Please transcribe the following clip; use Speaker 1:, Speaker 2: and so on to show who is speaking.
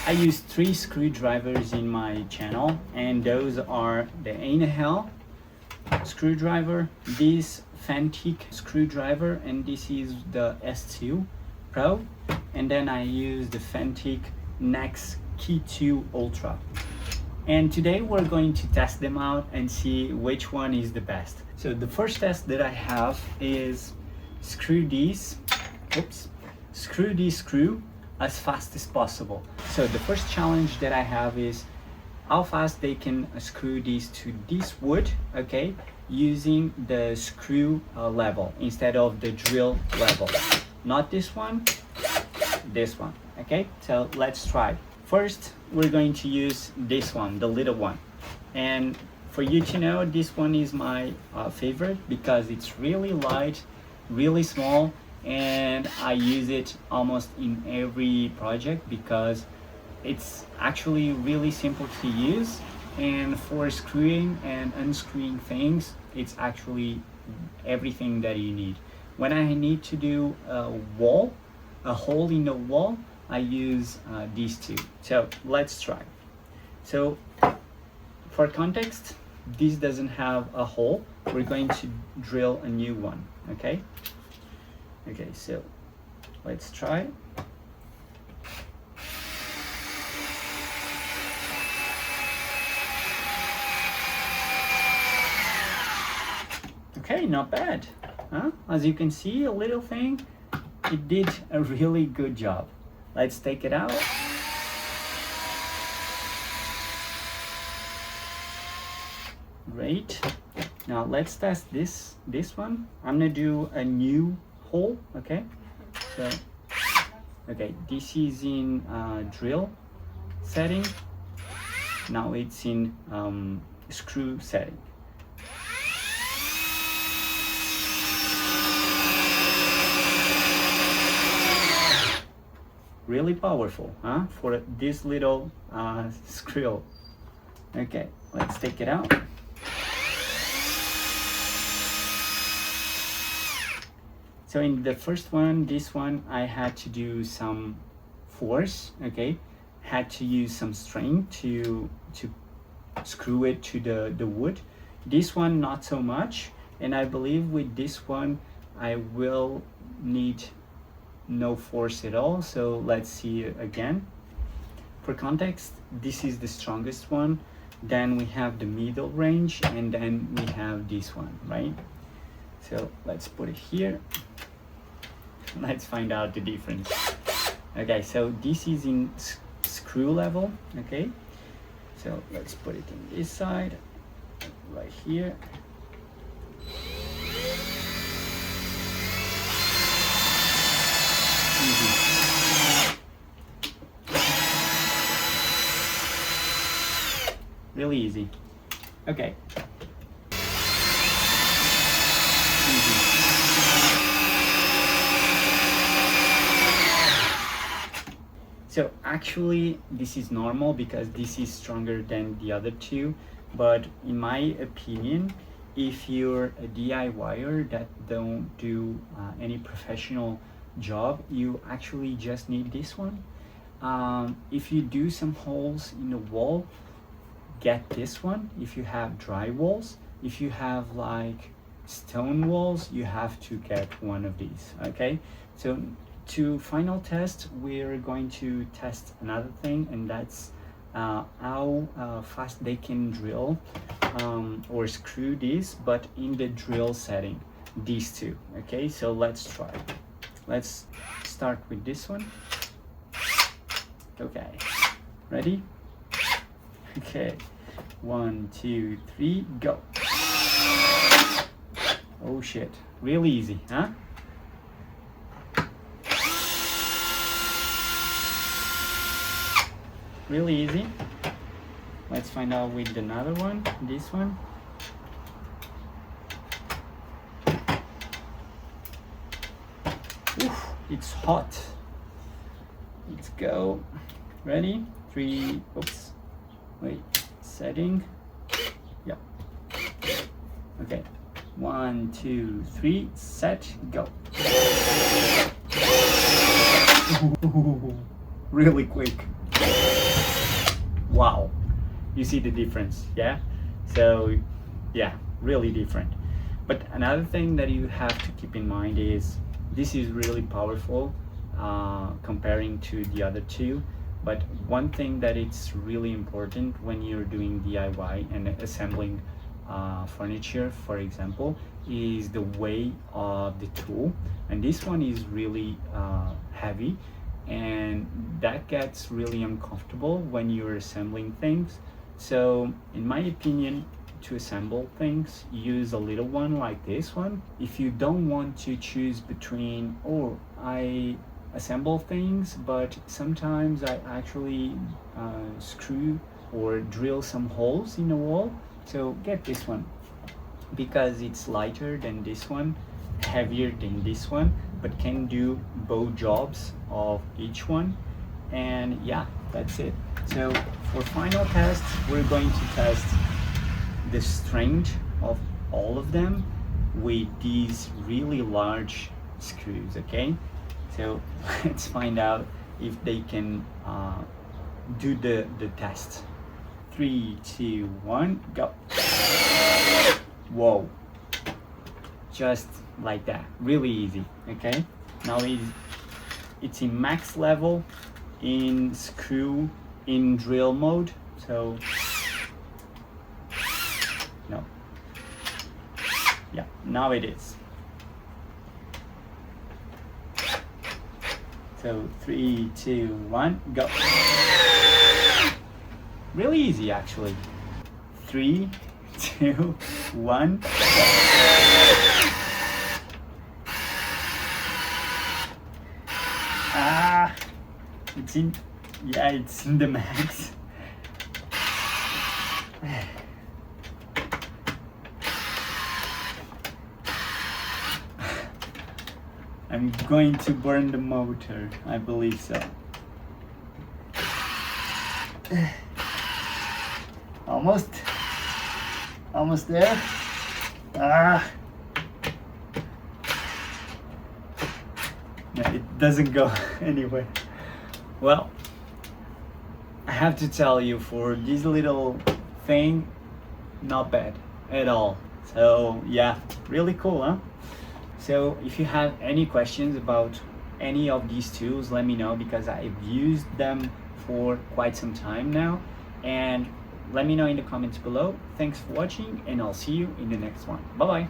Speaker 1: I use 3 screwdrivers in my channel, and those are the 8.5 screwdriver, this Fanttik screwdriver, and this is the S2 Pro, and then I use the Fanttik Next Key 2 Ultra. And today we're going to test them out and see which one is the best. So the first test that I have is screw this screw as fast as possible. So the first challenge that I have is how fast they can screw this to this wood, okay, using the screw level instead of the drill level. Not this one, this one, okay? So let's try. First, we're going to use this one, the little one. And for you to know, this one is my favorite because it's really light, really small, and I use it almost in every project because it's actually really simple to use, and for screwing and unscrewing things, it's actually everything that you need. When I need to do a hole in the wall, I use these two. So let's try. So for context, this doesn't have a hole. We're going to drill a new one, okay? Okay, so let's try. Okay, not bad, huh? As you can see, a little thing, it did a really good job. Let's take it out. Great. Now let's test this one. I'm gonna do a new hole, okay? So, okay, this is in drill setting. Now it's in screw setting. Really powerful, huh? For this little screw. Okay, let's take it out. So in the first one, this one, I had to do some force, okay? Had to use some strength to screw it to the wood. This one, not so much. And I believe with this one, I will need no force at all. So let's see it again. For context, this is the strongest one. Then we have the middle range, and then we have this one, right? So let's put it here. Let's find out the difference. Okay, so this is in screw level, okay? So let's put it in this side, right here. Easy. Really easy. Okay. Easy. So actually this is normal because this is stronger than the other two, but in my opinion, if you're a DIYer that don't do any professional job, you actually just need this one. If you do some holes in the wall, get this one. If you have dry walls, if you have like stone walls, you have to get one of these, okay? So to final test, we're going to test another thing, and that's how fast they can drill or screw this, but in the drill setting, these two, okay? So let's try. Let's start with this one. Okay, ready? Okay, 1, 2, 3, go. Oh shit, really easy, huh? Really easy. Let's find out with another one, this one. Oof, it's hot. Let's go. Ready? 3, oops. Wait, setting. Yeah. Okay. 1, 2, 3, set, go. Really quick. wow, you see the difference, yeah? So yeah, really different. But another thing that you have to keep in mind is this is really powerful comparing to the other two. But one thing that it's really important when you're doing DIY and assembling furniture, for example, is the weight of the tool. And this one is really heavy, and that gets really uncomfortable when you're assembling things. So in my opinion, to assemble things, use a little one like this one. If you don't want to choose between, oh, I assemble things, but sometimes I actually screw or drill some holes in the wall, so get this one because it's lighter than this one, heavier than this one, but can do both jobs of each one. And yeah, that's it. So for final tests, we're going to test the strength of all of them with these really large screws, okay? So let's find out if they can do the test. 3, 2, 1, go. Whoa, just like that, really easy, okay? Now it's in max level, in screw, in drill mode, so no, yeah, now it is. So 3, 2, 1, go. Really easy actually. 3, 2, 1, go. Ah, it's in, yeah, it's in the max. I'm going to burn the motor, I believe so. Almost there. Ah, no, it doesn't go anywhere. Well, I have to tell you, for this little thing, not bad at all. So yeah, really cool, huh? So if you have any questions about any of these tools, let me know, because I've used them for quite some time now. And let me know in the comments below. Thanks for watching, and I'll see you in the next one. Bye bye.